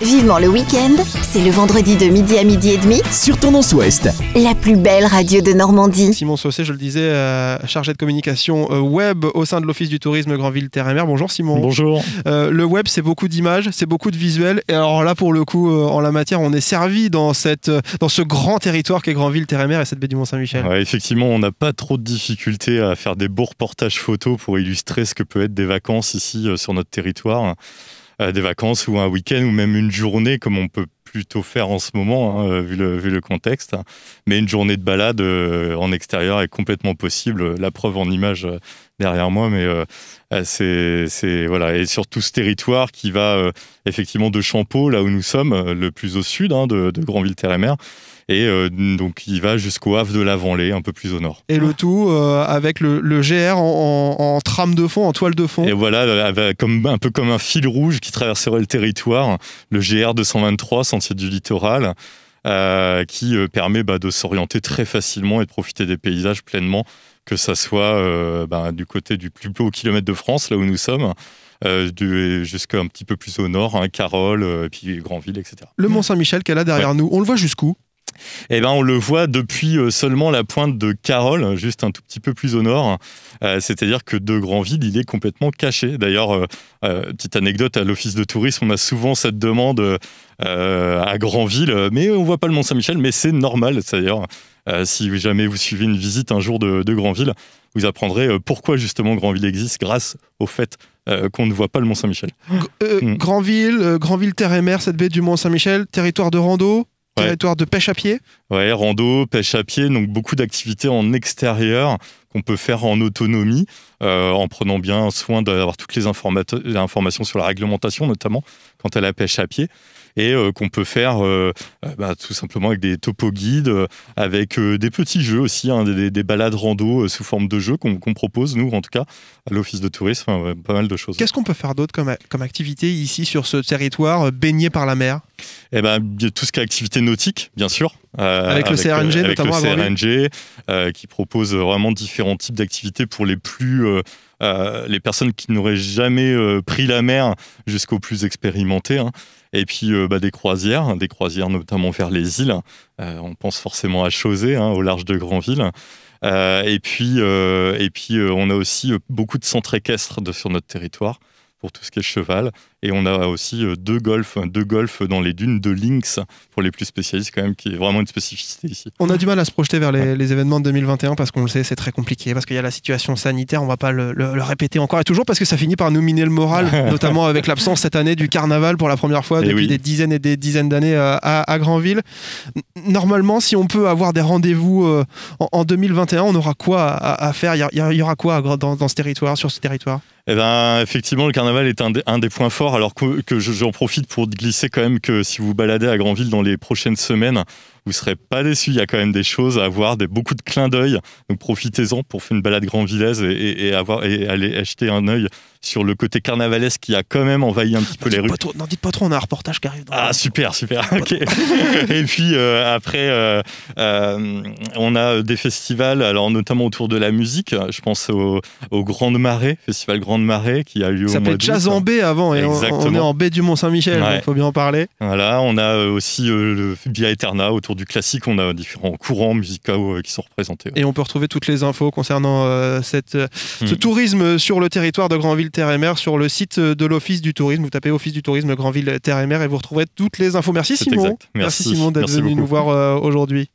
Vivement le week-end, c'est le vendredi de midi à midi et demi sur Tendance Ouest, la plus belle radio de Normandie. Simon Saucé, je le disais, chargé de communication web au sein de l'Office du tourisme Granville-Terre-et-Mer. Bonjour Simon. Bonjour. Le web, c'est beaucoup d'images, c'est beaucoup de visuels. Et alors là, pour le coup, en la matière, on est servi dans ce grand territoire qu'est Granville-Terre-et-Mer et cette baie du Mont-Saint-Michel. Ouais, effectivement, on n'a pas trop de difficultés à faire des beaux reportages photos pour illustrer ce que peut être des vacances ici sur notre territoire. Des vacances ou un week-end ou même une journée comme on peut plutôt faire en ce moment vu le contexte, mais une journée de balade en extérieur est complètement possible, la preuve en image derrière moi, mais c'est voilà, et sur tout ce territoire qui va effectivement de Champeaux, là où nous sommes, le plus au sud de Granville-Terre-et-Mer, et donc il va jusqu'au Havre de la Venlée, un peu plus au nord. Et le tout avec le GR en trame de fond, en toile de fond. Et voilà, un peu comme un fil rouge qui traverserait le territoire, le GR 223, Sentier du Littoral, qui permet de s'orienter très facilement et de profiter des paysages pleinement, que ça soit du côté du plus haut kilomètre de France, là où nous sommes, jusqu'à un petit peu plus au nord, Carole, et puis Granville, etc. Le Mont-Saint-Michel qu'elle a derrière nous, on le voit jusqu'où ? On le voit depuis seulement la pointe de Carole, juste un tout petit peu plus au nord. C'est-à-dire que de Granville, il est complètement caché. D'ailleurs, petite anecdote, à l'Office de tourisme, on a souvent cette demande à Granville, mais on ne voit pas le Mont-Saint-Michel, mais c'est normal. C'est-à-dire, si jamais vous suivez une visite un jour de Granville, vous apprendrez pourquoi justement Granville existe grâce au fait qu'on ne voit pas le Mont-Saint-Michel. Granville, Terre-et-Mer, cette baie du Mont-Saint-Michel, territoire de rando ? Territoire de pêche à pied ? Ouais, rando, pêche à pied, donc beaucoup d'activités en extérieur qu'on peut faire en autonomie, en prenant bien soin d'avoir toutes les informations sur la réglementation, notamment quant à la pêche à pied, et qu'on peut faire tout simplement avec des topo-guides, avec des petits jeux aussi, des balades rando sous forme de jeux qu'on propose, nous en tout cas, à l'Office de tourisme, pas mal de choses. Qu'est-ce qu'on peut faire d'autre comme activité ici sur ce territoire baigné par la mer ? Tout ce qui est activité nautique, bien sûr. Avec le CRNG, notamment. Avec le CRNG, qui propose vraiment différents types d'activités pour les personnes qui n'auraient jamais pris la mer jusqu'aux plus expérimentés. Et puis des croisières notamment vers les îles. On pense forcément à Chausey, au large de Granville. Et puis on a aussi beaucoup de centres équestres sur notre territoire pour tout ce qui est cheval. Et on a aussi deux golfs dans les dunes de Lynx, pour les plus spécialistes quand même, qui est vraiment une spécificité ici. On a du mal à se projeter vers les événements de 2021 parce qu'on le sait, c'est très compliqué, parce qu'il y a la situation sanitaire, on va pas le répéter encore et toujours, parce que ça finit par nous miner le moral, notamment avec l'absence cette année du carnaval pour la première fois depuis des dizaines et des dizaines d'années à Granville. Normalement, si on peut avoir des rendez-vous en 2021, on aura quoi à faire ? Il y aura quoi dans ce territoire, sur ce territoire ? Effectivement, le carnaval est un des points forts, alors que j'en profite pour glisser quand même que si vous baladez à Granville dans les prochaines semaines, vous ne serez pas déçus. Il y a quand même des choses à voir, beaucoup de clins d'œil. Donc profitez-en pour faire une balade granvillaise et aller jeter un œil sur le côté carnavalesque qui a quand même envahi un petit peu les rues. N'en dites pas trop, on a un reportage qui arrive. Super. Ok. Et puis après, on a des festivals, alors notamment autour de la musique. Je pense au Grande Marée, festival Grande Marée qui a lieu au mois d'août. Ça s'appelait Jazz en baie avant, et on est en baie du Mont-Saint-Michel, il faut bien en parler. Voilà, on a aussi le Via Eterna autour du classique, on a différents courants musicaux qui sont représentés. Et on peut retrouver toutes les infos concernant ce tourisme sur le territoire de Granville-Terre-et-Mer sur le site de l'Office du tourisme. Vous tapez Office du tourisme Granville-Terre-et-Mer et vous retrouverez toutes les infos. Merci Simon. Exact. Merci Simon d'être venu nous voir aujourd'hui.